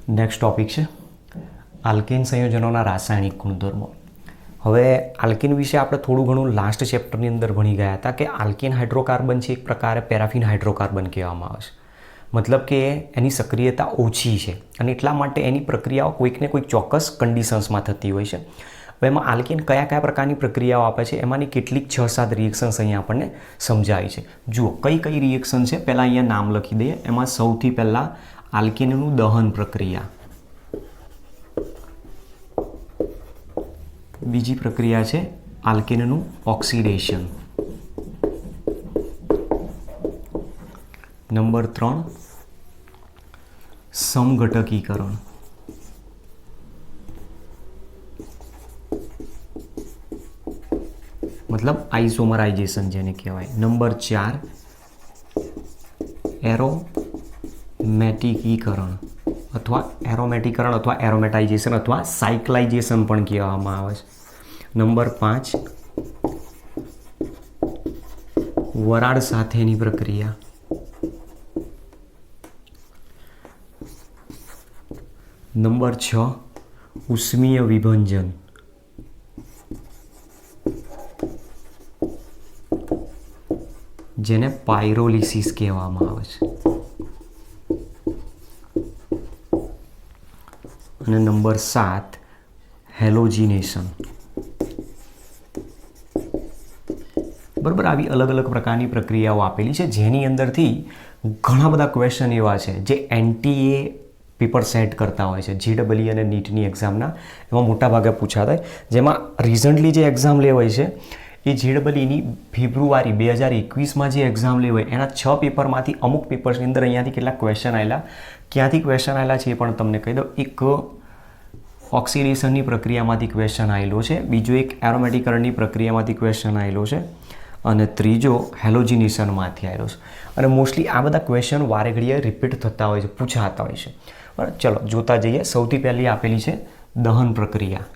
Next topic છે alkane સંયોજનોના રાસાયણિક ગુણધર્મો. હવે આલ્કેન વિશે આપણે થોડું ઘણું લાસ્ટ ચેપ્ટરની અંદર ભણી ગયા હતા કે આલ્કેન હાઇડ્રોકાર્બન છે એક પ્રકારે પેરાફિન હાઇડ્રોકાર્બન કહેવામાં આવે છે. મતલબ કે એની સક્રિયતા ઓછી છે અને એટલા માટે એની પ્રક્રિયાઓ કોઈકને કોઈક ચોક્કસ કન્ડિશન્સમાં થતી હોય છે. હવે એમાં આલ્કેન કયા કયા પ્રકારની પ્રક્રિયાઓ આપે છે એમાંની કેટલીક 6-7 રિએક્શન્સ અહીંયા આપણને સમજાવી છે. જુઓ કઈ કઈ રિએક્શન છે પહેલાં અહીંયા નામ લખી દઈએ. એમાં સૌથી પહેલાં આલ્કેનનું દહન પ્રક્રિયા, બીજી પ્રક્રિયા છે આલ્કેનનું ઓક્સિડેશન, નંબર 3 સમઘટકીકરણ, મતલબ આઇસોમરાઇઝેશન જેને કહેવાય, નંબર 4 એરોમેટિકીકરણ અથવા એરોમેટાઇઝેશન અથવા સાયક્લાઇઝેશન પણ કહેવામાં આવે છે, નંબર 5 વરાળ સાથેની પ્રક્રિયા, નંબર 6 ઉષ્મીય વિભંજન, જેને પાયરોલિસિસ કહેવામાં આવે છે, અને નંબર 7 હેલોજિનેશન. બરાબર, આવી અલગ અલગ પ્રકારની પ્રક્રિયાઓ આપેલી છે જેની અંદરથી ઘણા બધા ક્વેશ્ચન એવા છે જે એનટીએ પેપર સેટ કરતા હોય છે. JEE અને નીટની એક્ઝામના એમાં મોટાભાગે પૂછાતા હોય. જેમાં રિસન્ટલી જે એક્ઝામ લેવાય છે એ JEEની ફેબ્રુઆરી 2021માં જે એક્ઝામ લેવાય એના 6 પેપરમાંથી અમુક પેપર્સની અંદર અહીંયાથી કેટલાક ક્વેશ્ચન આવેલા. ક્યાંથી ક્વેશ્ચન આવેલા છે એ પણ તમને કહી દઉં. એક ઓક્સિડેશનની પ્રક્રિયામાંથી ક્વેશ્ચન આવેલો છે, બીજો એક એરોમેટિકરણની પ્રક્રિયામાંથી ક્વેશ્ચન આવેલો છે અને ત્રીજો હેલોજિનેશનમાંથી આવેલો છે. અને મોસ્ટલી આ બધા ક્વેશ્ચન વારે ઘડીએ રિપીટ થતા હોય છે, પૂછાતા હોય છે. બરાબર, ચલો જોતા જઈએ. સૌથી પહેલી આપેલી છે દહન પ્રક્રિયા.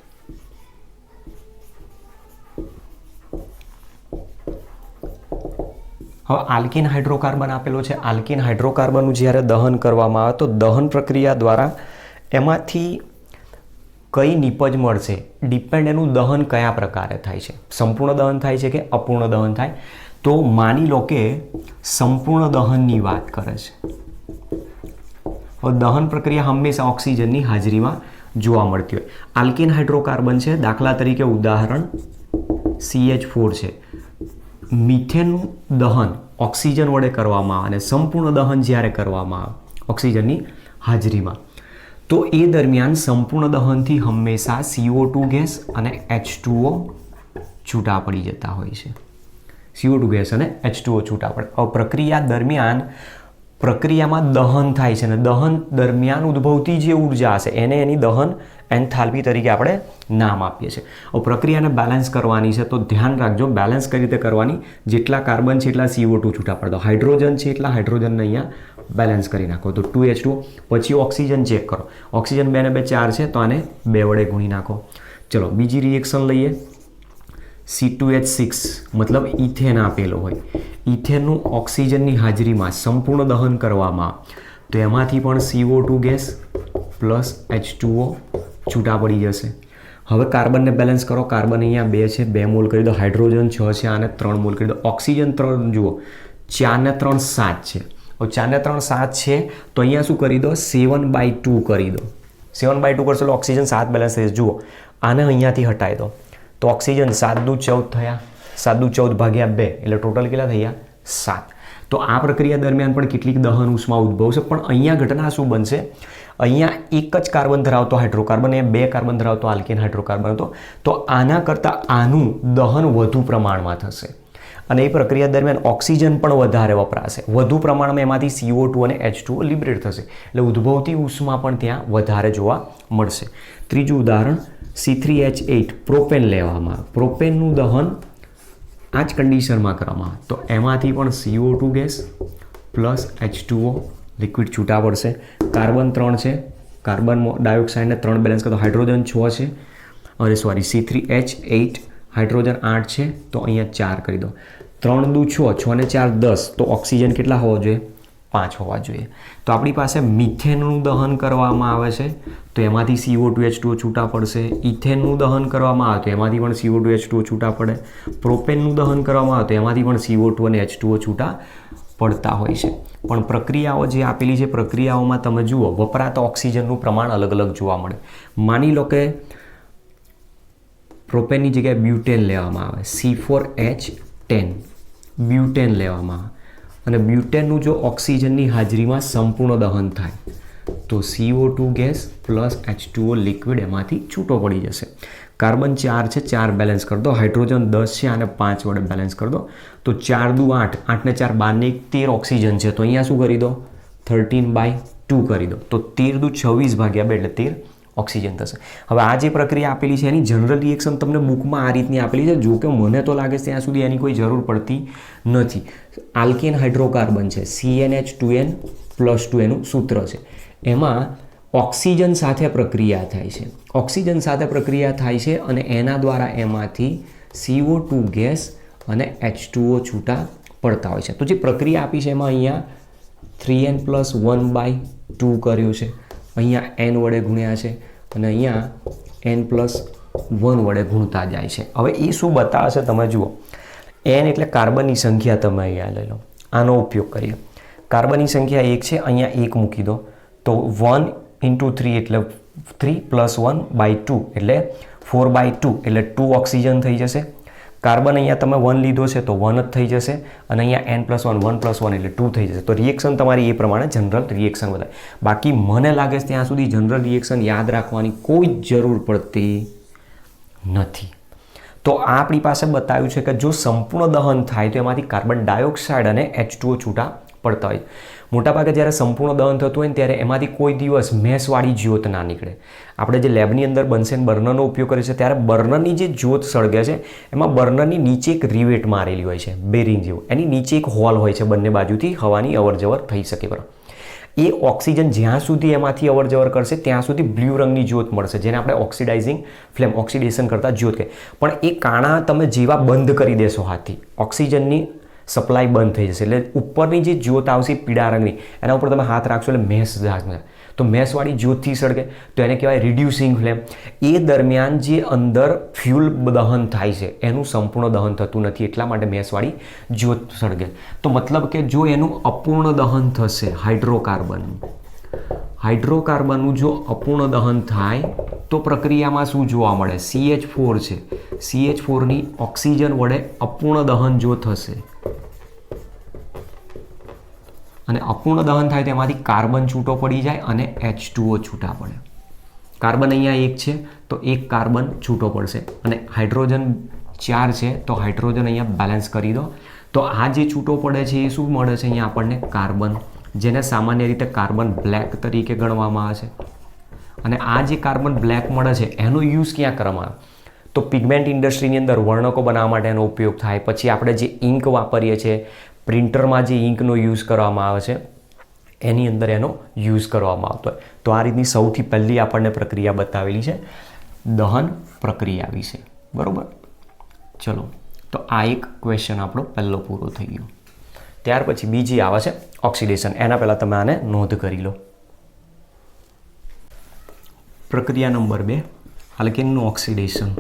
હવે આલ્કેન હાઇડ્રોકાર્બન આપેલો છે. આલ્કેન હાઇડ્રોકાર્બનનું જ્યારે દહન કરવામાં આવે તો દહન પ્રક્રિયા દ્વારા એમાંથી કઈ નિપજ મળશે ડિપેન્ડ એનું દહન કયા પ્રકારે થાય છે. સંપૂર્ણ દહન થાય છે કે અપૂર્ણ દહન થાય. તો માની લો કે સંપૂર્ણ દહનની વાત કરે છે. હવે દહન પ્રક્રિયા હંમેશા ઓક્સિજનની હાજરીમાં જોવા મળતી હોય. આલ્કેન હાઇડ્રોકાર્બન છે, દાખલા તરીકે ઉદાહરણ CH4 છે. મિથેનનું દહન ઓક્સિજન વડે કરવામાં આવે અને સંપૂર્ણ દહન જ્યારે કરવામાં આવે ઓક્સિજનની હાજરીમાં તો એ દરમિયાન સંપૂર્ણ દહનથી હંમેશા CO2 ગેસ અને H2O છૂટા પડી જતા હોય છે. CO2 ગેસ અને H2O છૂટા પડે. પ્રક્રિયા દરમિયાન પ્રક્રિયામાં દહન થાય છે અને દહન દરમિયાન ઉદ્ભવતી જે ઉર્જા હશે એને એની દહન એન્થાલ્પી તરીકે આપણે નામ આપીએ છીએ. હવે પ્રક્રિયાને બેલેન્સ કરવાની છે તો ધ્યાન રાખજો બેલેન્સ કઈ રીતે કરવાની. જેટલા કાર્બન છે એટલા CO2 છૂટા પડે, હાઇડ્રોજન છે એટલા હાઇડ્રોજનને અહીંયા બેલેન્સ કરી નાખો તો 2H2O. પછી ઓક્સિજન ચેક કરો. ઓક્સિજન 2 ને 2 4 છે તો આને 2 વડે ગુણી નાખો. ચલો બીજી રિએક્શન લઈએ. C2H6 મતલબ ઇથેન આપેલો હોય. ઇથેનનું ઓક્સિજનની હાજરીમાં સંપૂર્ણ દહન કરવામાં તો એમાંથી પણ CO2 ગેસ પ્લસ H2O છૂટા પડી જશે. હવે કાર્બનને બેલેન્સ કરો. કાર્બન અહીંયા 2 છે, 2 મોલ કરી દો. હાઇડ્રોજન 6 છે, આને 3 મોલ કરી દો. ઓક્સિજન 3 જુઓ 4 ને 3 7 છે. હવે 4 ને 3 7 છે તો અહીંયા શું કરી દો 7/2 કરી દો. 7/2 કરશો એટલે ઓક્સિજન 7 બેલેન્સ થશે. જુઓ આને અહીંયાથી હટાવી દો તો ઓક્સિજન 7 દુ 14 થયા. 7 દુ 14 ભાગ્યા 2 એટલે ટોટલ કેટલા થયા 7. તો આ પ્રક્રિયા દરમિયાન પણ કેટલીક દહન ઉષ્મા ઉદ્ભવશે. પણ અહીંયા ઘટના શું બનશે, અહીંયા એક જ કાર્બન ધરાવતો હાઇડ્રોકાર્બન, અહીંયા 2 કાર્બન ધરાવતો આલ્કેન હાઇડ્રોકાર્બન હતો તો આના કરતાં આનું દહન વધુ પ્રમાણમાં થશે અને એ પ્રક્રિયા દરમિયાન ઓક્સિજન પણ વધારે વપરાશે. વધુ પ્રમાણમાં એમાંથી CO2 અને H2O લિબરેટ થશે એટલે ઉદ્ભવતી ઉષ્મા પણ ત્યાં વધારે જોવા મળશે. ત્રીજું ઉદાહરણ C3H8 પ્રોપેન લેવામાં આવે. પ્રોપેનનું દહન આ જ કન્ડિશનમાં કરવામાં તો એમાંથી પણ CO2 gas plus H2O liquid છૂટા પડશે. કાર્બન 3 છે, કાર્બન ડાયોક્સાઇડને 3 બેલેન્સ કરો. હાઇડ્રોજન 6 છે, અરે સોરી C3H8 હાઇડ્રોજન 8 છે તો અહીંયા 4 કરી દો. 3 દુ 6, 6 ને 4 10 તો ઓક્સિજન કેટલા હોવો જોઈએ 5 હોવા જોઈએ. તો આપણી પાસે મિથેનનું દહન કરવામાં આવે છે તો એમાંથી CO2 H2O છૂટા પડશે. ઇથેનનું દહન કરવામાં આવે તો એમાંથી પણ CO2 H2O છૂટા પડે. પ્રોપેનનું દહન કરવામાં આવે તો એમાંથી પણ CO2 અને H2O છૂટા પડતા હોય છે. પણ પ્રક્રિયાઓ જે આપેલી છે પ્રક્રિયાઓમાં તમે જુઓ વપરાતા ઓક્સિજનનું પ્રમાણ અલગ અલગ જોવા મળે. માની લો કે પ્રોપેનની જગ્યાએ બ્યુટેન લેવામાં આવે, C4H10 બ્યુટેન લેવામાં આવે અને બ્યુટેનનું જો ઓક્સિજનની હાજરીમાં સંપૂર્ણ દહન થાય તો CO2 gas plus H2O liquid એમાંથી છૂટો પડી જશે. કાર્બન 4 છે, 4 બેલેન્સ કરી દો. હાઇડ્રોજન 10 છે અને 5 વડે બેલેન્સ કરી દો તો 4 દુ 8, 8 ને 4 12 ને 13 ઓક્સિજન છે તો અહીંયા શું કરી દો 13/2 કરી દો તો 13 દુ 26 ભાગ્યા 2 એટલે 13 ઓક્સિજન થશે. હવે આ જે પ્રક્રિયા આપેલી છે એની જનરલ રિએક્શન તમને બુકમાં આ રીતની આપેલી છે. જો કે મને તો લાગે છે ત્યાં સુધી એની કોઈ જરૂર પડતી નથી. આલ્કેન હાઇડ્રોકાર્બન છે, CnH2n+2 એનું સૂત્ર છે. એમાં ઓક્સિજન સાથે પ્રક્રિયા થાય છે. ઓક્સિજન સાથે પ્રક્રિયા થાય છે અને એના દ્વારા એમાંથી CO2 ગેસ અને H2O છૂટા પડતા હોય છે. તો જે પ્રક્રિયા આપી છે એમાં અહીંયા 3n+1/2 કર્યું છે, અહીંયા n વડે ગુણ્યા છે અને અહીંયા n+1 વડે ગુણતા જાય છે. હવે એ શું બતાવે છે તમે જુઓ. n એટલે કાર્બનની સંખ્યા તમે અહીંયા લઈ લો. આનો ઉપયોગ કરીએ. કાર્બનની સંખ્યા 1 છે, અહીંયા 1 મૂકી દો તો 1 × 3 એટલે 3 + 1/2 એટલે 4/2 એટલે 2 ઓક્સિજન થઈ જશે. કાર્બન અહીંયા તમે 1 લીધો છે તો 1 જ થઈ જશે અને અહીંયા n+1 1 + 1 એટલે 2 થઈ જશે. તો રિએક્શન તમારી એ પ્રમાણે જનરલ રિએક્શન બતાવે. બાકી મને લાગે છે ત્યાં સુધી જનરલ રિએક્શન યાદ રાખવાની કોઈ જરૂર પડતી નથી. તો આ આપણી પાસે બતાવ્યું છે કે જો સંપૂર્ણ દહન થાય તો એમાંથી કાર્બન ડાયોક્સાઇડ અને H2O છૂટા પડતા હોય. મોટાભાગે જ્યારે સંપૂર્ણ દહન થતું હોય ને ત્યારે એમાંથી કોઈ દિવસ મેસવાળી જ્યોત ના નીકળે. આપણે જે લેબની અંદર બનશેન બર્નરનો ઉપયોગ કરીએ છીએ ત્યારે બર્નરની જે જ્યોત સળગે છે એમાં બર્નરની નીચે એક રિવેટ મારેલી હોય છે, બેરિંગ જેવું. એની નીચે એક હોલ હોય છે, બંને બાજુથી હવાની અવરજવર થઈ શકે. બરાબર, એ ઓક્સિજન જ્યાં સુધી એમાંથી અવરજવર કરશે ત્યાં સુધી બ્લુ રંગની જ્યોત મળશે, જેને આપણે ઓક્સિડાઇઝિંગ ફ્લેમ, ઓક્સિડેશન કરતા જ્યોત કહે. પણ એ કાણા તમે જેવા બંધ કરી દેશો હાથથી, ઓક્સિજનની સપ્લાય બંધ થઈ જશે એટલે ઉપરની જે જ્યોત આવશે પીળા રંગની એના ઉપર તમે હાથ રાખશો એટલે મેસ જાગશે. તો મેસવાળી જ્યોતથી સળગે તો એને કહેવાય રિડ્યુસિંગ ફ્લેમ. એ દરમિયાન જે અંદર ફ્યુલ દહન થાય છે એનું સંપૂર્ણ દહન થતું નથી, એટલા માટે મેસવાળી જ્યોત સળગે. તો મતલબ કે જો એનું અપૂર્ણ દહન થશે હાઇડ્રોકાર્બનનું જો અપૂર્ણ દહન થાય તો પ્રક્રિયામાં શું જોવા મળે? CH4 છે, CH4ની ઓક્સિજન વડે અપૂર્ણ દહન જો થશે અને અપૂર્ણ દહન થાય તેમાંથી કાર્બન છૂટો પડી જાય અને H2O છૂટા પડે. કાર્બન અહીંયા 1 છે તો 1 કાર્બન છૂટો પડશે અને હાઇડ્રોજન 4 છે તો હાઇડ્રોજન અહીંયા બેલેન્સ કરી દો. તો આ જે છૂટો પડે છે એ શું મળે છે અહીંયા આપણને? કાર્બન, જેને સામાન્ય રીતે કાર્બન બ્લેક તરીકે ગણવામાં આવે છે. અને આ જે કાર્બન બ્લેક મળે છે એનો યુઝ ક્યાં કરવામાં આવે? તો પિગમેન્ટ ઇન્ડસ્ટ્રીની અંદર વર્ણકો બનાવવા માટે એનો ઉપયોગ થાય. પછી આપણે જે ઇંક વાપરીએ છીએ, પ્રિન્ટરમાં જે ઇંકનો યુઝ કરવામાં આવે છે એની અંદર એનો યુઝ કરવામાં આવતો હોય. તો આ રીતની સૌથી પહેલી આપણને પ્રક્રિયા બતાવેલી છે દહન પ્રક્રિયા વિશે. બરાબર, ચલો તો આ એક ક્વેશ્ચન આપણો પહેલો પૂરો થઈ ગયો. ત્યાર પછી બીજી આવે છે ઓક્સિડેશન. એના પહેલાં તમે આને નોંધ કરી લો. પ્રક્રિયા નંબર 2, આલ્કેનનું ઓક્સિડેશન.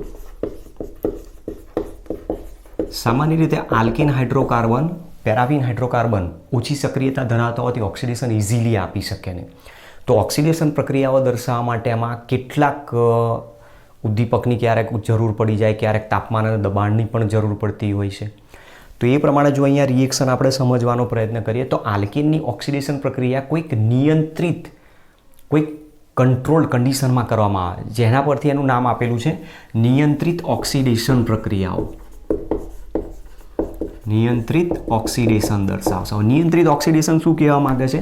સામાન્ય રીતે આલ્કેન હાઇડ્રોકાર્બન, પેરાફિન હાઇડ્રોકાર્બન ઓછી સક્રિયતા ધરાવતા હોવાથી ઓક્સિડેશન ઇઝીલી આપી શકે નહીં. તો ઓક્સિડેશન પ્રક્રિયાઓ દર્શાવવા માટે એમાં કેટલાક ઉદ્દીપકની ક્યારેક જરૂર પડી જાય, ક્યારેક તાપમાન અને દબાણની પણ જરૂર પડતી હોય છે. તો એ પ્રમાણે જો અહીંયા રિએક્શન આપણે સમજવાનો પ્રયત્ન કરીએ તો આલ્કેનની ઓક્સિડેશન પ્રક્રિયા કોઈક નિયંત્રિત, કોઈક કંટ્રોલ કન્ડિશનમાં કરવામાં આવે, જેના પરથી એનું નામ આપેલું છે નિયંત્રિત ઓક્સિડેશન પ્રક્રિયાઓ. નિયંત્રિત ઓક્સિડેશન દર્શાવશે. નિયંત્રિત ઓક્સિડેશન શું કહેવા માંગે છે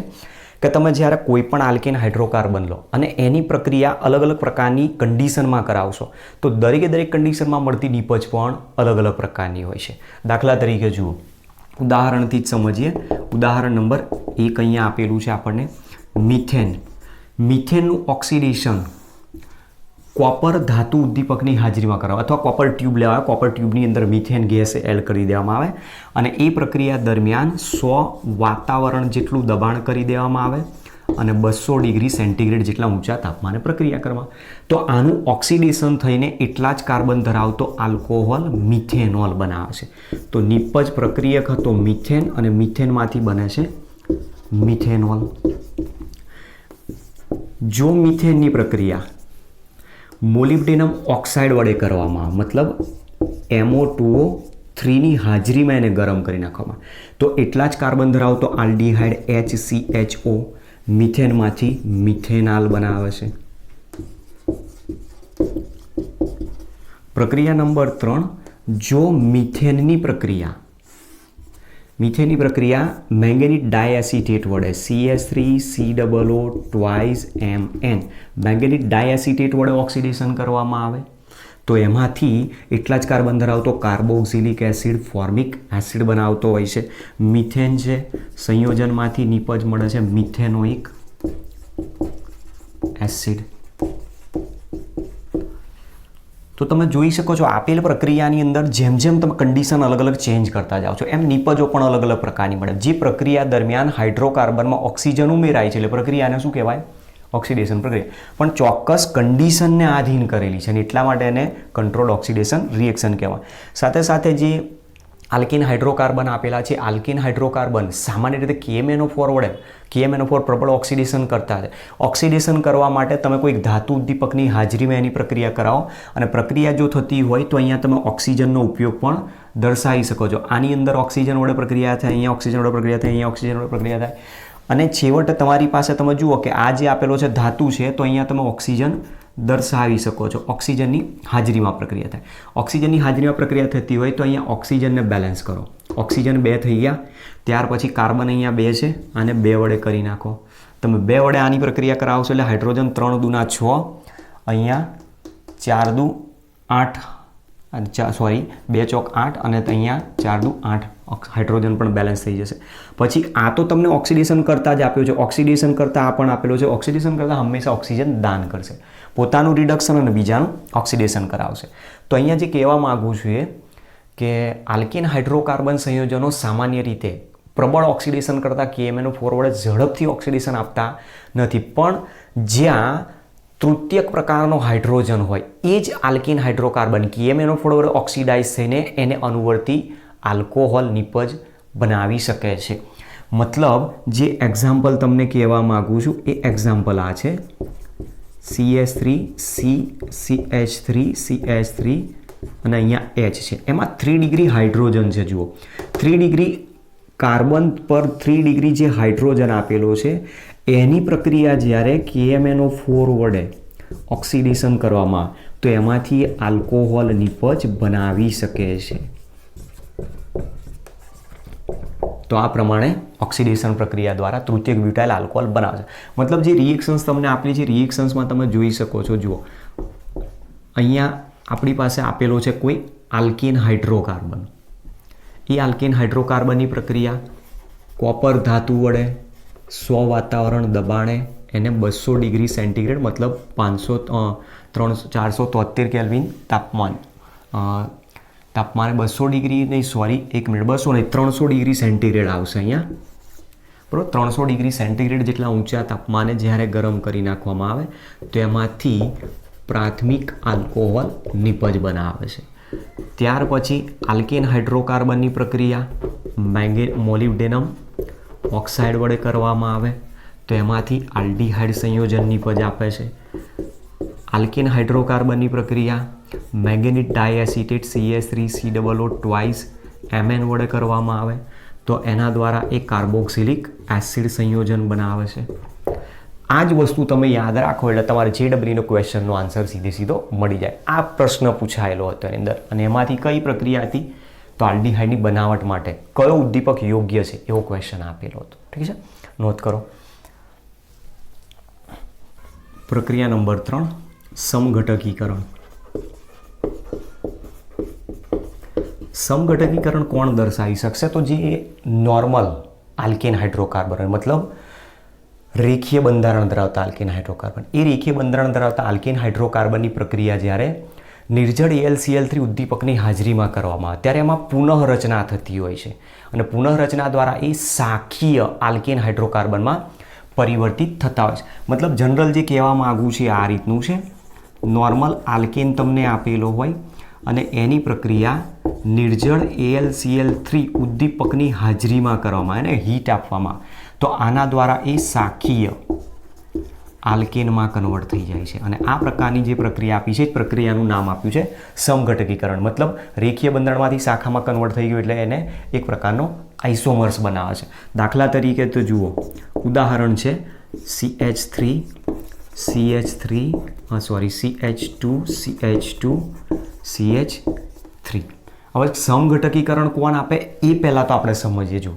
કે તમે જ્યારે કોઈ પણ આલ્કેન હાઇડ્રોકાર્બન લો અને એની પ્રક્રિયા અલગ અલગ પ્રકારની કન્ડિશનમાં કરાવશો તો દરેક કન્ડિશનમાં મળતી નિપજ પણ અલગ અલગ પ્રકારની હોય છે. દાખલા તરીકે જુઓ, ઉદાહરણથી જ સમજીએ. ઉદાહરણ નંબર 1 અહીંયા આપેલું છે આપણને મિથેન. મિથેનનું ઓક્સિડેશન કોપર ધાતુ ઉદ્દીપકની હાજરીમાં કરવામાં અથવા કોપર ટ્યુબ લેવા, કોપર ટ્યુબની અંદર મિથેન ગેસ એડ કરી દેવામાં આવે અને એ પ્રક્રિયા દરમિયાન 100 વાતાવરણ જેટલું દબાણ કરી દેવામાં આવે અને 200 ડિગ્રી સેન્ટીગ્રેડ જેટલા ઊંચા તાપમાને પ્રક્રિયા કરવા. તો આનું ઓક્સિડેશન થઈને એટલા જ કાર્બન ધરાવતો આલ્કોહોલ મિથેનોલ બનાવે છે. તો નિપજ પ્રક્રિયક હતો મિથેન અને મિથેનમાંથી બને છે મિથેનોલ. જો મિથેનની પ્રક્રિયા મોલિબ્ડેનમ ઓક્સાઇડ વડે કરવામાં આવે, મતલબ MO2O3ની હાજરીમાં એને ગરમ કરી નાખવામાં, તો એટલા જ કાર્બન ધરાવતો આલ્ડીહાઇડ HCHO મિથેનમાંથી મિથેનાલ બનાવે છે. પ્રક્રિયા નંબર 3, જો મિથેનની પ્રક્રિયા મેંગેનીઝ ડાયએસિટેટ વડે CH3COO twice MN મેંગેનીઝ ડાયએસિટેટ વડે ઓક્સિડેશન કરવામાં આવે તો એમાંથી એટલા જ કાર્બન ધરાવતો કાર્બોક્સિલિક એસિડ ફોર્મિક એસિડ બનાવતો હોય છે. મિથેન છે, સંયોજનમાંથી નિપજ મળે છે મિથેનોઇક એસિડ. તો તમે જોઈ શકો છો આપેલ પ્રક્રિયાની અંદર જેમ જેમ તમે કન્ડિશન અલગ અલગ ચેન્જ કરતા જાઓ છો એમ નિપજો પણ અલગ અલગ પ્રકારની મળે. જે પ્રક્રિયા દરમિયાન હાઇડ્રોકાર્બનમાં ઓક્સિજન ઉમેરાય છે એટલે પ્રક્રિયાને શું કહેવાય? ઓક્સિડેશન પ્રક્રિયા. પણ ચોક્કસ કન્ડિશનને આધીન કરેલી છે અને એટલા માટે એને કંટ્રોલ ઓક્સિડેશન રિએક્શન કહેવાય. સાથે સાથે જે આલ્કીન હાઇડ્રોકાર્બન આપેલા છે, આલ્કીન હાઇડ્રોકાર્બન સામાન્ય રીતે KMnO4 વડે KMnO4 પ્રબળ ઓક્સિડેશન કરતા છે. ઓક્સિડેશન કરવા માટે તમે કોઈ ધાતુ ઉદ્દીપકની હાજરીમાં એની પ્રક્રિયા કરાવો અને પ્રક્રિયા જો થતી હોય તો અહીંયા તમે ઓક્સિજનનો ઉપયોગ પણ દર્શાવી શકો છો. આની અંદર ઓક્સિજન વડે પ્રક્રિયા થાય, અહીંયા ઓક્સિજન વડે પ્રક્રિયા થાય, અહીંયા ઓક્સિજન વડે પ્રક્રિયા થાય અને છેવટે તમારી પાસે તમે જુઓ કે આ જે આપેલો છે ધાતુ છે તો અહીંયા તમે ઓક્સિજન દર્શાવી શકો છો. ઓક્સિજનની હાજરીમાં પ્રક્રિયા થાય. ઓક્સિજનની હાજરીમાં પ્રક્રિયા થતી હોય તો અહીંયા ઓક્સિજનને બેલેન્સ કરો. ઓક્સિજન 2 થઈ ગયા, ત્યાર પછી કાર્બન અહીંયા 2 છે, આને 2 વડે કરી નાખો. તમે 2 વડે આની પ્રક્રિયા કરાવશો એટલે હાઇડ્રોજન 3 દુના 6, અહીંયા 4 દુ 8 2 ચોક 8 અને અહીંયા 4 દુ 8 હાઇડ્રોજન પણ બેલેન્સ થઈ જશે. પછી આ તો તમને ઓક્સિડેશન કરતા જ આપ્યો છે, ઓક્સિડેશન કરતા આ પણ આપેલો છે. ઓક્સિડેશન કરતાં હંમેશા ઓક્સિજન દાન કરશે, પોતાનું રિડક્શન અને બીજાનું ઓક્સિડેશન કરાવશે. તો અહીંયા જે કહેવા માગું છું એ કે આલ્કીન હાઇડ્રોકાર્બન સંયોજનો સામાન્ય રીતે પ્રબળ ઓક્સિડેશન કરતાં KMnO4 વડે ઝડપથી ઓક્સિડેશન આપતા નથી, પણ જ્યાં તૃતીયક પ્રકારનો હાઇડ્રોજન હોય એ જ આલ્કીન હાઇડ્રોકાર્બન KMnO4 વડે ઓક્સિડાઇઝ થઈને એને અનુવર્તી આલ્કોહોલ નિપજ બનાવી શકે છે. મતલબ જે એક્ઝામ્પલ તમને કહેવા માગું છું એ એક્ઝામ્પલ આ છે CH3 CH3 CH3 અને અહીંયા H છે. એમાં 3 ડિગ્રી હાઇડ્રોજન છે. જુઓ 3 ડિગ્રી કાર્બન પર 3 ડિગ્રી જે હાઇડ્રોજન આપેલો છે એની પ્રક્રિયા જ્યારે KMnO4 વડે ઓક્સિડેશન કરવામાં તો એમાંથી આલ્કોહોલ નિપજ બનાવી શકે છે. તો આ પ્રમાણે ઓક્સિડેશન પ્રક્રિયા દ્વારા તૃતીયક બ્યુટાઇલ આલ્કોહોલ બનાવે છે. મતલબ જે રિએક્શન્સ તમને આપેલી છે રિએક્શન્સમાં તમે જોઈ શકો છો. જુઓ અહીંયા આપણી પાસે આપેલો છે કોઈ આલ્કીન હાઇડ્રોકાર્બન. એ આલ્કીન હાઇડ્રોકાર્બનની પ્રક્રિયા કોપર ધાતુ વડે 100 વાતાવરણ દબાણે એને 200 ડિગ્રી સેન્ટીગ્રેડ મતલબ 473 કેલ્વિન તાપમાને 200 ડિગ્રી નહીં 300 ડિગ્રી સેન્ટીગ્રેડ આવશે અહીંયા, બરાબર. 300 ડિગ્રી સેન્ટીગ્રેડ જેટલા ઊંચા તાપમાને જ્યારે ગરમ કરી નાખવામાં આવે તો એમાંથી પ્રાથમિક આલ્કોહોલ નિપજ બનાવે છે. ત્યાર પછી આલ્કીન હાઇડ્રોકાર્બનની પ્રક્રિયા મોલિબ્ડેનમ ઓક્સાઇડ વડે કરવામાં આવે તો એમાંથી આલ્ડીહાઇડ સંયોજન નિપજ આપે છે. આલ્કીન હાઇડ્રોકાર્બનની પ્રક્રિયા મેંગેનીઝ ડાયએસિટેટ CH3COO twice MN વડે કરવામાં આવે તો એના દ્વારા એક કાર્બોક્સિલિક એસિડ સંયોજન બનાવે છે. આ જ વસ્તુ તમે યાદ રાખો એટલે તમારે JEEનો ક્વેશ્ચનનો આન્સર સીધો મળી જાય. આ પ્રશ્ન પૂછાયેલો હતો એની અંદર અને એમાંથી કઈ પ્રક્રિયા હતી તો આલ્ડીહાઇડની બનાવટ માટે કયો ઉદ્દીપક યોગ્ય છે એવો ક્વેશ્ચન આપેલો હતો. ઠીક છે, નોંધ કરો. પ્રક્રિયા નંબર 3 સમઘટકીકરણ. સમઘટકીકરણ કોણ દર્શાવી શકશે? તો જે નોર્મલ આલ્કીન હાઇડ્રોકાર્બન મતલબ રેખીય બંધારણ ધરાવતા આલ્કેન હાઇડ્રોકાર્બન. એ રેખીય બંધારણ ધરાવતા આલ્કેન હાઇડ્રોકાર્બનની પ્રક્રિયા જ્યારે નિર્જળ AlCl3 ઉદ્દીપકની હાજરીમાં કરવામાં આવે ત્યારે એમાં પુનઃરચના થતી હોય છે અને પુનઃરચના દ્વારા એ શાખીય આલ્કેન હાઇડ્રોકાર્બનમાં પરિવર્તિત થતા હોય છે. મતલબ જનરલ જે કહેવા માગું છે આ રીતનું છે. નોર્મલ આલ્કેન તમને આપેલો હોય અને એની પ્રક્રિયા નિર્જળ AlCl3 ઉદ્દીપકની હાજરીમાં કરવામાં અને હીટ આપવામાં તો આના દ્વારા એ શાખીય આલ્કેનમાં કન્વર્ટ થઈ જાય છે અને આ પ્રકારની જે પ્રક્રિયા આપી છે એ પ્રક્રિયાનું નામ આપ્યું છે સમઘટકીકરણ. મતલબ રેખીય બંધારણમાંથી શાખામાં કન્વર્ટ થઈ ગયું એટલે એને એક પ્રકારનો આઇસોમર્સ બનાવે છે. દાખલા તરીકે તો જુઓ, ઉદાહરણ છે CH2CH3. હવે સમઘટકીકરણ કોણ આપે એ પહેલાં તો આપણે સમજીએ. જો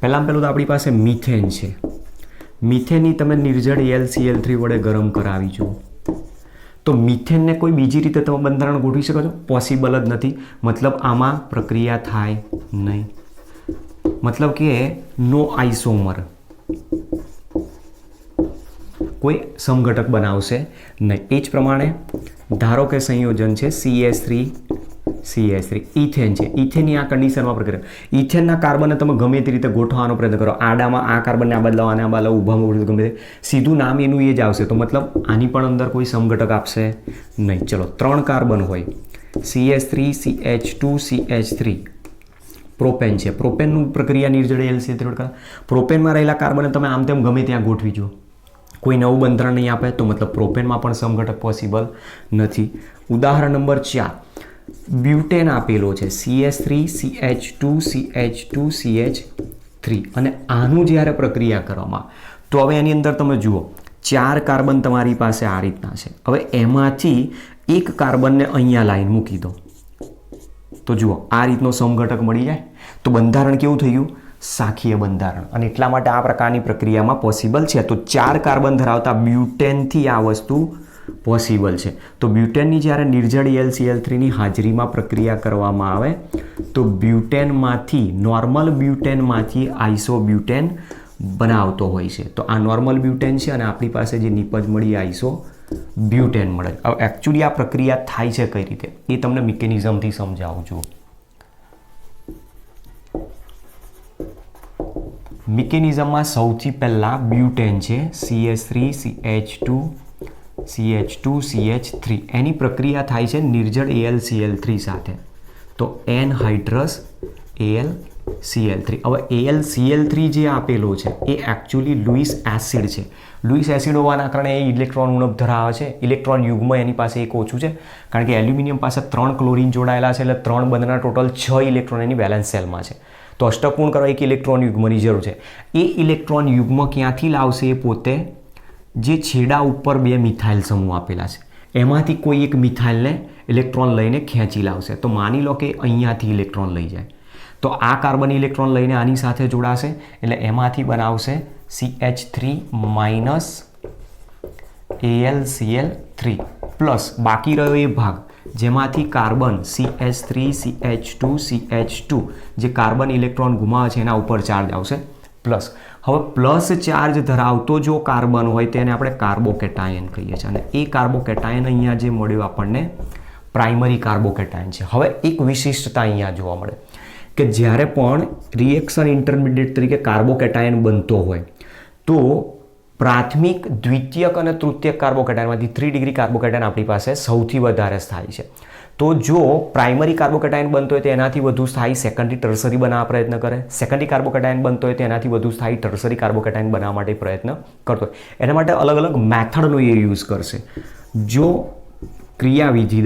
પહેલાં તો આપણી પાસે મિથેન છે. મિથેનની તમે નિર્જળ AlCl3 વડે ગરમ કરાવી જુઓ તો મિથેનને કોઈ બીજી રીતે તમે બંધારણ ગોઠવી શકો છો? પોસિબલ જ નથી. મતલબ આમાં પ્રક્રિયા થાય નહીં. મતલબ કે નો આઇસોમર, કોઈ સમઘટક બનાવશે નહીં. એ જ પ્રમાણે ધારો કે સંયોજન છે CH3 ઇથેન છે. ઇથેનની આ કન્ડિશનમાં પ્રક્રિયા, ઇથેનના કાર્બનને તમે ગમે તે રીતે ગોઠવવાનો પ્રયત્ન કરો, આડામાં આ કાર્બનને આ બદલાવો, આને આ બદલાવો, ઊભામાં ગમે તે, સીધું નામ એનું એ જ આવશે. તો મતલબ આની પણ અંદર કોઈ સમઘટક આપશે નહીં. ચલો, 3 કાર્બન હોય, CH3 CH2 CH3. પ્રોપેન છે. પ્રોપેનનું પ્રક્રિયા નિર્જળ AlCl3. પ્રોપેનમાં રહેલા કાર્બનને તમે આમ તેમ ગમે ત્યાં ગોઠવી જુઓ, કોઈ નવું બંધારણ નહીં આપે તો મતલબ પ્રોપેનમાં પણ સમઘટક પોસિબલ નથી. ઉદાહરણ નંબર 4, બ્યુટેન આપેલો છે CH3 CH2 CH2 CH3 અને આનું જ્યારે પ્રક્રિયા કરવામાં તો હવે એની અંદર તમે જુઓ 4 કાર્બન તમારી પાસે આ રીતના છે. હવે એમાંથી એક કાર્બનને અહીંયા લાઈન મૂકી દો તો જુઓ આ રીતનો સમઘટક મળી જાય. તો બંધારણ કેવું થઈ ગયું? શાખીય બંધારણ. અને એટલા માટે આ પ્રકારની પ્રક્રિયામાં પોસિબલ છે. તો 4 કાર્બન ધરાવતા બ્યુટેનથી આ વસ્તુ પોસિબલ છે. તો બ્યુટેનની જ્યારે નિર્જળ AlCl3ની હાજરીમાં પ્રક્રિયા કરવામાં આવે તો બ્યુટેનમાંથી, નોર્મલ બ્યુટેનમાંથી આઇસોબ્યુટેન બનાવતો હોય છે. તો આ નોર્મલ બ્યુટેન છે અને આપણી પાસે જે નિપજ મળી આઇસોબ્યુટેન મળે. હવે એકચ્યુઅલી આ પ્રક્રિયા થાય છે કઈ રીતે એ તમને મિકેનિઝમથી સમજાવું છું. મિકેનિઝમમાં સૌથી પહેલાં બ્યુટેન છે CH3 CH2 CH3 એની પ્રક્રિયા થાય છે નિર્જળ AlCl3 સાથે. તો N-હાઇડ્રસ AlCl3. હવે AlCl3 જે આપેલો છે એ એકચ્યુઅલી લુઈસ એસિડ છે. લુઈસ એસિડ હોવાના કારણે એ ઇલેક્ટ્રોન ઉણપ ધરાવે છે. ઇલેક્ટ્રોન યુગ્મ એની પાસે એક ઓછું છે કારણ કે એલ્યુમિનિયમ પાસે 3 ક્લોરીન જોડાયેલા છે એટલે 3 બંધના ટોટલ 6 ઇલેક્ટ્રોન એની વેલેન્સ સેલમાં છે. તો અષ્ટકપૂર્ણ કરવા એક ઇલેક્ટ્રોન યુગ્મની જરૂર છે. એ ઇલેક્ટ્રોન યુગ્મ ક્યાંથી લાવશે? એ પોતે જે છેડા ઉપર 2 મિથાઇલ સમૂહ આપેલા છે એમાંથી કોઈ એક મિથાઇલને ઇલેક્ટ્રોન લઈને ખેંચી લાવશે. તો માની લો કે અહીંયાથી ઇલેક્ટ્રોન લઈ જાય તો આ કાર્બન ઇલેક્ટ્રોન લઈને આની સાથે જોડાશે એટલે એમાંથી બનાવશે CH3 માઇનસ AlCl3 પ્લસ બાકી રહ્યો એ ભાગ જેમાંથી કાર્બન CH3 CH2 CH2 જે કાર્બન ઇલેક્ટ્રોન ગુમાવે છે એના ઉપર ચાર્જ આવશે પ્લસ. હવે પ્લસ ચાર્જ ધરાવતો જો કાર્બન હોય તેને આપણે કાર્બોકેટાયન કહીએ છીએ અને એ કાર્બોકેટાયન અહીંયા જે મળ્યો આપણને પ્રાઇમરી કાર્બોકેટાયન છે. હવે એક વિશિષ્ટતા અહીંયા જોવા મળે કે જ્યારે પણ રિએક્શન ઇન્ટરમિડિયેટ તરીકે કાર્બોકેટાયન બનતો હોય તો પ્રાથમિક, દ્વિતીયક અને તૃતીયક કાર્બોકેટાયનમાંથી 3 ડિગ્રી કાર્બોકેટાયન આપણી પાસે સૌથી વધારે થાય છે. તો જો પ્રાઇમરી કાર્બોકેટાયન બનતો હોય તો એનાથી વધુ સ્થાયી સેકન્ડરી ટર્સરી બનાવવા પ્રયત્ન કરે, સેકન્ડરી કાર્બોકેટાયન બનતો હોય તો એનાથી વધુ સ્થાયી ટર્સરી કાર્બોકેટાયન બનાવવા માટે પ્રયત્ન કરતો હોય. એના માટે અલગ અલગ મેથડનો એ યુઝ કરશે. જો ક્રિયાવિધિ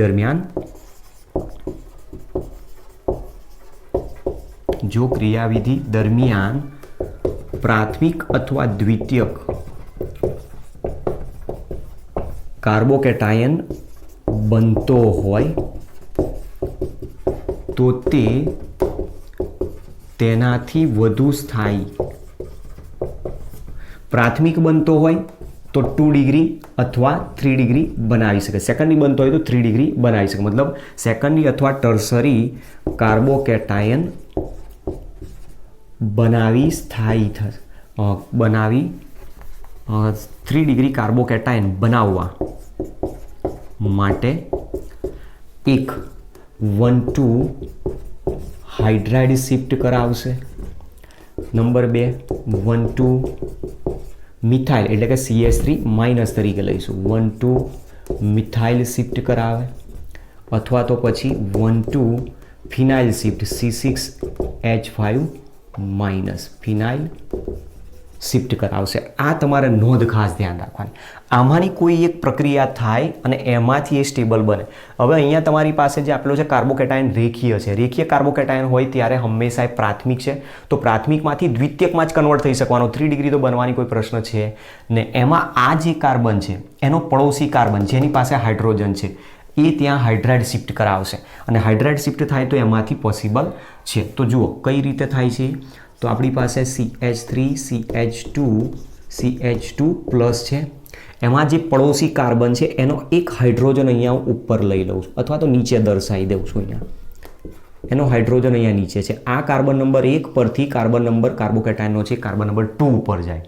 દરમિયાન પ્રાથમિક અથવા દ્વિતીયક કાર્બોકેટાયન બનતો હોય તો તે તેનાથી વધુ સ્થાયી, પ્રાથમિક બનતો હોય તો 2 ડિગ્રી અથવા 3 ડિગ્રી બનાવી શકે, સેકન્ડરી બનતો હોય તો 3 ડિગ્રી બનાવી શકે. મતલબ સેકન્ડરી અથવા ટર્સરી કાર્બોકેટાયન બનાવી સ્થાયી થશે, બનાવી 3 ડિગ્રી કાર્બોકેટાયન બનાવવા માટે એક 1,2 હાઇડ્રાઇડ શિફ્ટ કરાવશે. નંબર 2 1,2 મિથાઇલ એટલે કે CH3 માઇનસ તરીકે લઈશું, 1,2 મિથાઇલ શિફ્ટ કરાવે, અથવા તો પછી 1,2 ફિનાઇલ શિફ્ટ C6H5 માઇનસ ફિનાઇલ શિફ્ટ કરાવશે. આ તમારે નોંધ ખાસ ધ્યાન રાખવાની. આમાંની કોઈ એક પ્રક્રિયા થાય અને એમાંથી એ સ્ટેબલ બને. હવે અહીંયા તમારી પાસે જે આપેલો છે કાર્બોકેટાયન રેખીય છે. રેખીય કાર્બોકેટાયન હોય ત્યારે હંમેશા પ્રાથમિક છે, તો પ્રાથમિકમાંથી દ્વિતીયકમાં જ કન્વર્ટ થઈ શકવાનો. 3 ડિગ્રી તો બનવાની કોઈ પ્રશ્ન છે ને. એમાં આ જે કાર્બન છે એનો પડોશી કાર્બન જેની પાસે હાઇડ્રોજન છે એ ત્યાં હાઇડ્રાઇડ શિફ્ટ કરાવશે, અને હાઇડ્રાઇડ શિફ્ટ થાય તો એમાંથી પોસિબલ છે. તો જુઓ કઈ રીતે થાય છે. તો આપણી પાસે CH3 પ્લસ છે. એમાં જે પડોશી કાર્બન છે એનો એક હાઇડ્રોજન અહીંયા હું ઉપર લઈ લઉં છું, અથવા તો નીચે દર્શાવી દઉં છું. અહીંયા એનો હાઇડ્રોજન અહીંયા નીચે છે. આ કાર્બન નંબર 1 પરથી કાર્બન નંબર કાર્બોકેટાયનનો છે કાર્બન નંબર 2 ઉપર જાય.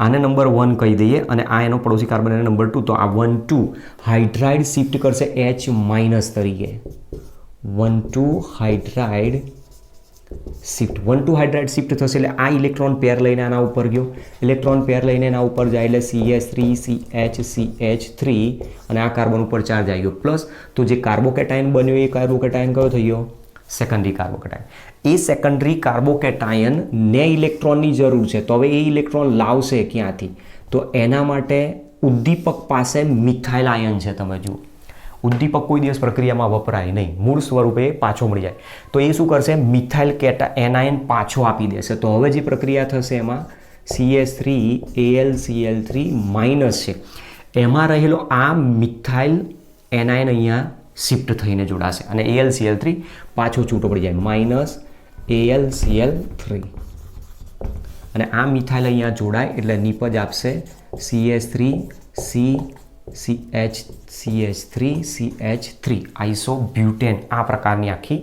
આને નંબર 1 કહી દઈએ અને આ એનો પડોશી કાર્બન એને નંબર 2. તો આ 1,2 હાઇડ્રાઇડ શિફ્ટ કરશે H માઇનસ તરીકે. 1,2 હાઇડ્રાઇડ શિફ્ટ, 1,2 હાઇડ્રાઇડ શિફ્ટ થશે એટલે આ ઇલેક્ટ્રોન પેર લઈને આના ઉપર ગયો. ઇલેક્ટ્રોન પેર લઈને એના ઉપર જાય એટલે CH3 અને આ કાર્બન ઉપર ચાર્જ આવી ગયો પ્લસ. તો જે કાર્બોકેટાયન બન્યો એ કાર્બોકેટાયન કયો થઈ ગયો? Secondary carbocation. એ સેકન્ડરી કાર્બોકેટાયનને ઇલેક્ટ્રોનની જરૂર છે, તો હવે એ ઇલેક્ટ્રોન લાવશે ક્યાંથી? તો એના માટે ઉદ્દીપક પાસે મિથાઇલ આયન છે. તમે જુઓ ઉદ્દીપક કોઈ દિવસ પ્રક્રિયામાં વપરાય નહીં, મૂળ સ્વરૂપે પાછો મળી જાય. તો એ શું કરશે? મિથાઇલ એનાયન પાછો આપી દેશે. તો હવે જે પ્રક્રિયા થશે એમાં CH3 માઇનસ છે, એમાં રહેલો આ મિથાઇલ એનાયન અહીંયા શિફ્ટ થઈને જોડાશે અને AlCl3 પાછો છૂટો પડી જાય, માઇનસ AlCl3. અને આ મિથાઇલ અહીંયા જોડાય એટલે નિપજ આપશે CH3 આઇસોબ્યુટેન. આ પ્રકારની આખી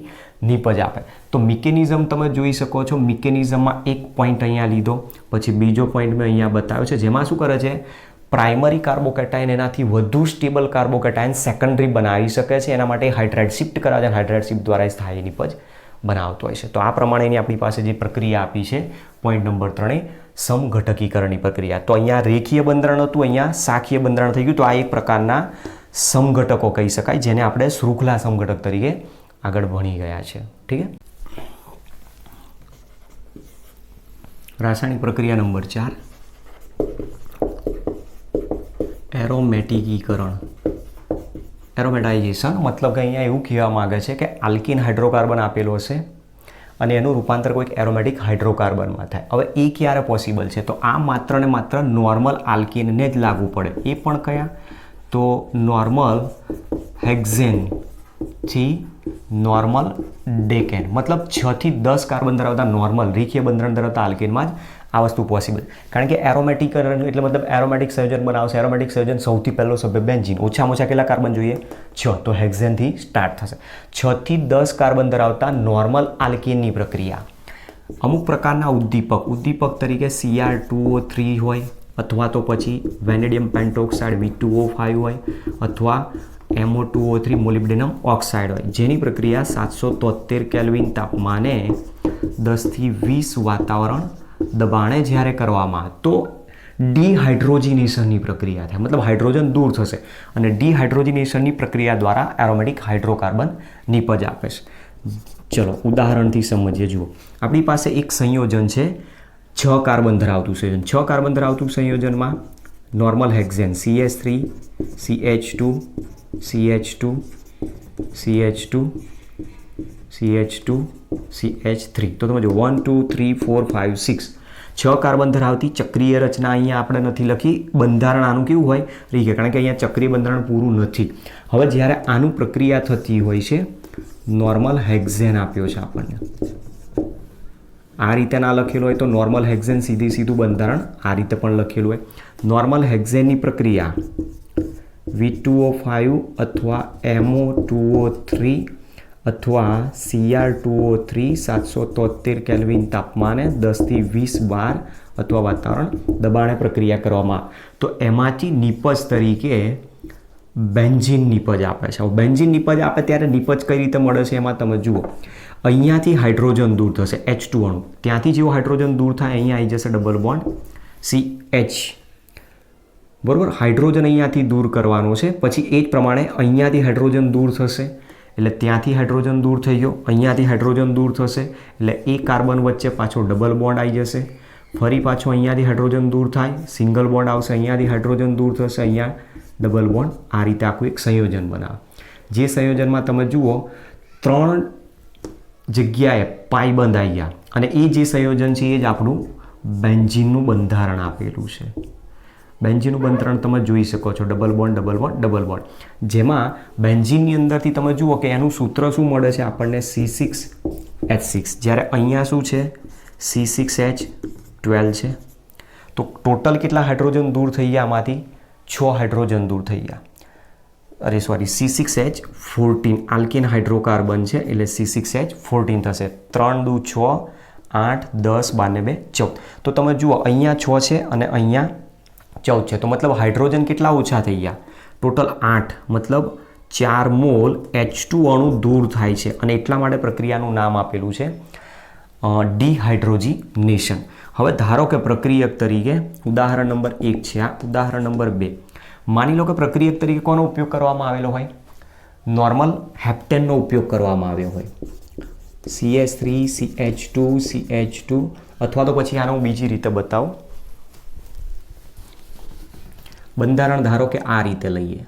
નિપજ આપે. તો મિકેનિઝમ તમે જોઈ શકો છો. મિકેનિઝમમાં એક પોઈન્ટ અહીંયા લીધો, પછી બીજો પોઈન્ટ મેં અહીંયા બતાવ્યો છે, જેમાં શું કરે છે? પ્રાઇમરી કાર્બોકેટાયન એનાથી વધુ સ્ટેબલ કાર્બોકેટાયન સેકન્ડરી બનાવી શકે છે. એના માટે હાઇડ્રાઇડ શિફ્ટ કરાવે છે, હાઇડ્રાઇડ શિફ્ટ દ્વારા સ્થાયી નિપજ બનાવતો હોય છે. તો આ પ્રમાણેની આપણી પાસે જે પ્રક્રિયા આપી છે પોઈન્ટ નંબર 3 સમઘટકીકરણની પ્રક્રિયા. તો અહીંયા રેખીય બંધારણ હતું, અહીંયા શાખીય બંધારણ થઈ ગયું. તો આ એક પ્રકારના સમઘટકો કહી શકાય, જેને આપણે શૃંખલા સમઘટક તરીકે આગળ ભણી ગયા છે. ઠીક છે. રાસાયણિક પ્રક્રિયા નંબર 4 એરોમેટિકીકરણ. એરોમેટાઇઝેશન મતલબ કે અહીંયા એવું કહેવા માગે છે કે આલ્કિન હાઇડ્રોકાર્બન આપેલો હશે અને એનું રૂપાંતર કોઈક એરોમેટિક હાઇડ્રોકાર્બનમાં થાય. હવે એ ક્યારે પોસિબલ છે? તો આ માત્ર ને માત્ર નોર્મલ આલ્કિનને જ લાગુ પડે. એ પણ કયા? તો નોર્મલ હેક્ઝેનથી નોર્મલ ડેકેન, મતલબ 6 થી 10 કાર્બન ધરાવતા નોર્મલ રેખીય બંધારણ ધરાવતા આલ્કેનમાં જ આ વસ્તુ પોસિબલ. કારણ કે એરોમેટિકીકરણ એટલે મતલબ એરોમેટિક સંયોજન બનાવશે. એરોમેટિક સંયોજન સૌથી પહેલો સભ્ય બેન્ઝીન. ઓછામાં ઓછા કેટલા કાર્બન જોઈએ? 6. તો હેક્ઝેનથી સ્ટાર્ટ થશે. 6 થી 10 કાર્બન ધરાવતા નોર્મલ આલ્કેનની પ્રક્રિયા. અમુક પ્રકારના ઉદ્દીપક તરીકે Cr2O3 હોય, અથવા તો પછી વેનેડિયમ પેન્ટોક્સાઇડ V2O5 હોય, અથવા MO2O3 મોલિબ્ડેનમ ઓક્સાઇડ હોય, જેની પ્રક્રિયા 773 કેલ્વિન તાપમાને 10 થી 20 વાતાવરણ દબાણે જ્યારે કરવામાં આવે તો ડિહાઇડ્રોજિનેશનની પ્રક્રિયા થાય. મતલબ હાઇડ્રોજન દૂર થશે અને ડિહાઇડ્રોજિનેશનની પ્રક્રિયા દ્વારા એરોમેટિક હાઇડ્રોકાર્બન નિપજ આપે છે. ચલો ઉદાહરણથી સમજીએ. જુઓ આપણી પાસે એક સંયોજન છે 6 કાર્બન ધરાવતું સંયોજન. 6 કાર્બન ધરાવતું સંયોજનમાં normal hexane CH3 CH2 CH2 CH2 CH2 CH3. તો તમે જો 1 2 3 4 5 6 6 કાર્બન ધરાવતી ચક્રીય રચના અહીંયા આપણે નથી લખી. બંધારણ આનું કેવું હોય? રેખીય, કારણ કે અહીંયા ચક્રીય બંધારણ પૂરું નથી. હવે જ્યારે આનું પ્રક્રિયા થતી હોય છે, નોર્મલ હેક્ઝેન આપ્યો છે આપણને, આ રીતે ના લખેલું હોય તો નોર્મલ હેક્ઝેન સીધું બંધારણ આ રીતે પણ લખેલું હોય. નોર્મલ હેક્ઝેનની પ્રક્રિયા V2O5 અથવા MO2O3 અથવા Cr2O3 773 કેલ્વિન તાપમાને 10 થી 20 બાર અથવા વાતાવરણ દબાણે પ્રક્રિયા કરવામાં તો એમાંથી નિપજ તરીકે બેન્ઝીન નિપજ આપે છે. બેન્ઝીન નિપજ આપે ત્યારે નિપજ કઈ રીતે મળે છે એમાં તમે જુઓ, અહીંયાથી હાઇડ્રોજન દૂર થશે H2 અણુ, ત્યાંથી જેવો હાઇડ્રોજન દૂર થાય અહીંયા આવી જશે ડબલ બોન્ડ CH, બરાબર. હાઇડ્રોજન અહીંયાથી દૂર કરવાનું છે, પછી એ જ પ્રમાણે અહીંયાથી હાઇડ્રોજન દૂર થશે એટલે ત્યાંથી હાઇડ્રોજન દૂર થઈ ગયો, અહીંયાથી હાઇડ્રોજન દૂર થશે એટલે એ કાર્બન વચ્ચે પાછો ડબલ બોન્ડ આવી જશે, ફરી પાછો અહીંયાથી હાઇડ્રોજન દૂર થાય, સિંગલ બોન્ડ આવશે, અહીંયાથી હાઇડ્રોજન દૂર થશે, અહીંયા ડબલ બોન્ડ, આ રીતે આખું એક સંયોજન બનાવે. જે સંયોજનમાં તમે જુઓ 3 જગ્યાએ પાઈ બંધાઈ ગયા અને એ જે સંયોજન છે એ જ આપણું બેન્ઝીનનું બંધારણ આપેલું છે. બેન્ઝીનનું બંધારણ તમે જોઈ શકો છો, double bond double bond double bond, જેમાં બેન્ઝીનની અંદરથી તમે જુઓ કે એનું સૂત્ર શું મળે છે આપણને C6H6, જ્યારે અહીંયા શું છે C6H12 છે. તો ટોટલ કેટલા હાઇડ્રોજન દૂર થઈ ગયા? આમાંથી 6 હાઇડ્રોજન દૂર થઈ ગયા. અરે સોરી, C6H14 આલ્કેન હાઇડ્રોકાર્બન છે એટલે C6H14 થશે. 3 દુ 6, 8, 10, 12 2 14. તો તમે જુઓ અહીંયા 6 છે અને અહીંયા 14 છે, તો મતલબ હાઇડ્રોજન કેટલા ઓછા થઈ ગયા? ટોટલ 8, મતલબ 4 મોલ H2 અણુ દૂર થાય છે અને એટલા માટે પ્રક્રિયાનું નામ આપેલું છે ડિહાઇડ્રોજિનેશન. હવે ધારો કે પ્રક્રિયક તરીકે ઉદાહરણ નંબર 1 છે આ, ઉદાહરણ નંબર 2, માની લો કે પ્રક્રિયક તરીકે કોનો ઉપયોગ કરવામાં આવેલો હોય? નોર્મલ હેપ્ટેનનો ઉપયોગ કરવામાં આવ્યો હોય, CH3 CH2 CH2, અથવા તો પછી આને હું બીજી રીતે બતાવું. બંધારણ ધારો કે આ રીતે લઈએ,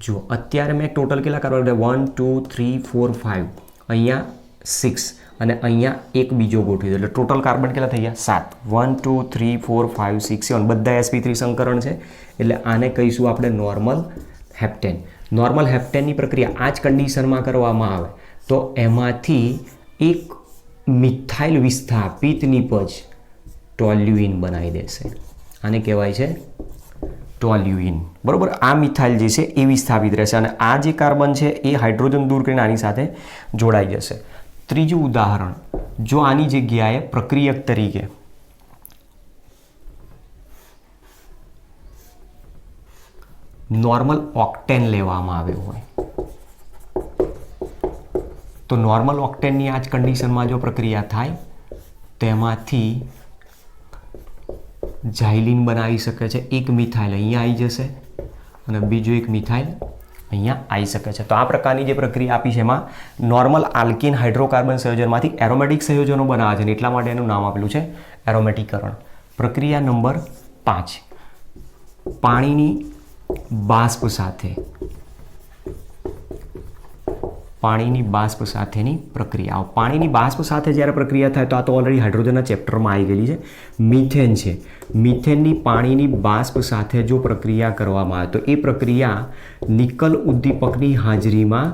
જુઓ અત્યારે મેં ટોટલ કેટલા કાર્બન? 1 2 3 4 5, અહીંયા 6 અને અહીંયા એક બીજો ગોઠવી દો એટલે ટોટલ કાર્બન કેટલા થઈ ગયા? 7. 1 2 3 4 5 6 7 બધા sp3 સંકરણ છે એટલે આને કહીશું આપણે નોર્મલ હેપ્ટેન. નોર્મલ હેપ્ટેનની પ્રક્રિયા આ જ કન્ડિશનમાં કરવામાં આવે તો એમાંથી એક મિથાઇલ વિસ્થાપિત નિપજ ટોલ્યુઇન બનાવી દેશે. આને કહેવાય છે ટોલ્યુઇન, બરાબર. આ મિથાઇલ જે છે એ વિસ્થાપિત રહેશે અને આ જે કાર્બન છે એ હાઇડ્રોજન દૂર કરીને આની સાથે જોડાઈ જશે. ત્રીજું ઉદાહરણ, જો આની જગ્યાએ પ્રક્રિયક તરીકે નોર્મલ ઓક્ટેન લેવામાં આવ્યો હોય તો નોર્મલ ઓક્ટેનની આ જ કન્ડિશનમાં જો પ્રક્રિયા થાય તેમાંથી ઝાઇલિન બનાવી શકે છે. એક મિથાઇલ અહીંયા આવી જશે અને બીજો એક મિથાઇલ અહીંયા આવી શકે છે. તો આ પ્રકારની જે પ્રક્રિયા આપી છે એમાં નોર્મલ આલ્કીન હાઇડ્રોકાર્બન સંયોજનમાંથી એરોમેટિક સંયોજનો બનાવે છે અને એટલા માટે એનું નામ આપેલું છે એરોમેટિકરણ. પ્રક્રિયા નંબર 5, પાણીની બાષ્પ સાથેની પ્રક્રિયાઓ. પાણીની બાષ્પ સાથે જ્યારે પ્રક્રિયા થાય તો આ તો ઓલરેડી હાઇડ્રોજનના ચેપ્ટરમાં આવી ગયેલી છે. મિથેન છે, મિથેનની પાણીની બાષ્પ સાથે જો પ્રક્રિયા કરવામાં આવે તો એ પ્રક્રિયા નિકલ ઉદ્દીપકની હાજરીમાં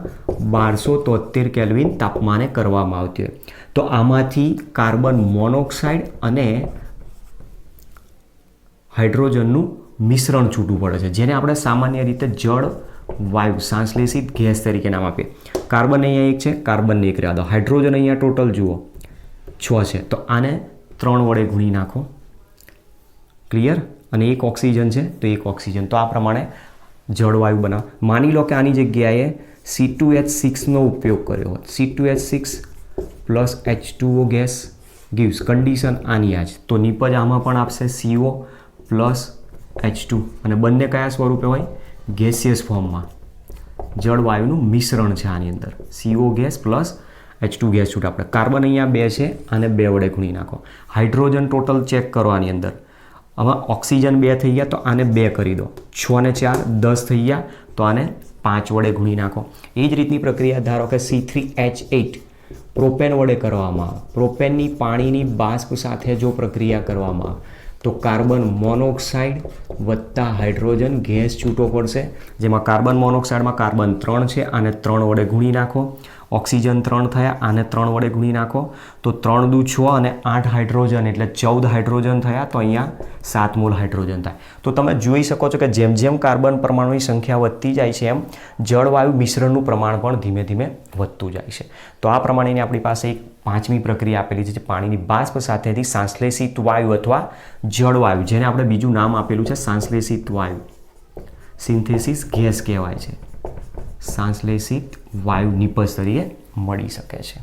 1273 કેલ્વિન તાપમાને કરવામાં આવતી હોય તો આમાંથી કાર્બન મોનોક્સાઇડ અને હાઇડ્રોજનનું મિશ્રણ છૂટું પડે છે, જેને આપણે સામાન્ય રીતે જળ વાયુ શ્વાસલેષિત ગેસ તરીકે નામ આપીએ. કાર્બન અહીંયા 1 છે, કાર્બનને 1 રહેવા દો. હાઇડ્રોજન અહીંયા ટોટલ જુઓ 6 છે તો આને 3 વડે ગુણી નાખો, ક્લિયર. અને એક ઓક્સિજન છે તો એક ઓક્સિજન, તો આ પ્રમાણે જળવાયુ બનાવો. માની લો કે આની જગ્યાએ C2H6નો ઉપયોગ કર્યો હોત, C2H6 plus H2O gas gives condition આની આ જ, તો નિપજ આમાં પણ આપશે CO પ્લસ H2 અને બંને કયા સ્વરૂપે હોય? ગેસિયસ ફોર્મમાં. જળવાયુનું મિશ્રણ છે આની અંદર, CO gas plus H2 gas છૂટ. આપણે કાર્બન અહીંયા 2 છે, આને 2 વડે ગુણી નાખો. હાઇડ્રોજન ટોટલ ચેક કરો આની અંદર, આમાં ઓક્સિજન 2 થઈ ગયા તો આને 2 કરી દો, 6 ને 4 10 થઈ ગયા તો આને 5 વડે ગુણી નાખો. એ જ રીતની પ્રક્રિયા ધારો કે C3H8 પ્રોપેન વડે કરવામાં આવે, પ્રોપેનની પાણીની બાષ્પ સાથે જો પ્રક્રિયા કરવામાં આવે તો કાર્બન મોનોક્સાઇડ વત્તા હાઇડ્રોજન ગેસ છૂટો પડશે, જેમાં કાર્બન મોનોક્સાઇડમાં કાર્બન 3 છે, આને 3 વડે ગુણી નાખો. ઓક્સિજન 3 થયા, આને 3 વડે ગુણી નાખો તો 3 દુ 6 અને 8 હાઇડ્રોજન એટલે 14 હાઇડ્રોજન થયા, તો અહીંયા 7 મોલ હાઇડ્રોજન થાય. તો તમે જોઈ શકો છો કે જેમ જેમ કાર્બન પરમાણુની સંખ્યા વધતી જાય છે એમ જળવાયુ મિશ્રણનું પ્રમાણ પણ ધીમે ધીમે વધતું જાય છે. તો આ પ્રમાણેની આપણી પાસે એક 5મી પ્રક્રિયા આપેલી છે જે પાણીની બાષ્પ સાથેથી સંશ્લેષિત વાયુ અથવા જળવાયુ, જેને આપણે બીજું નામ આપેલું છે સંશ્લેષિત વાયુ, સિન્થેસિસ ગેસ કહેવાય છે, સંશ્લેષિત વાયુ નિપજ તરીકે મળી શકે છે.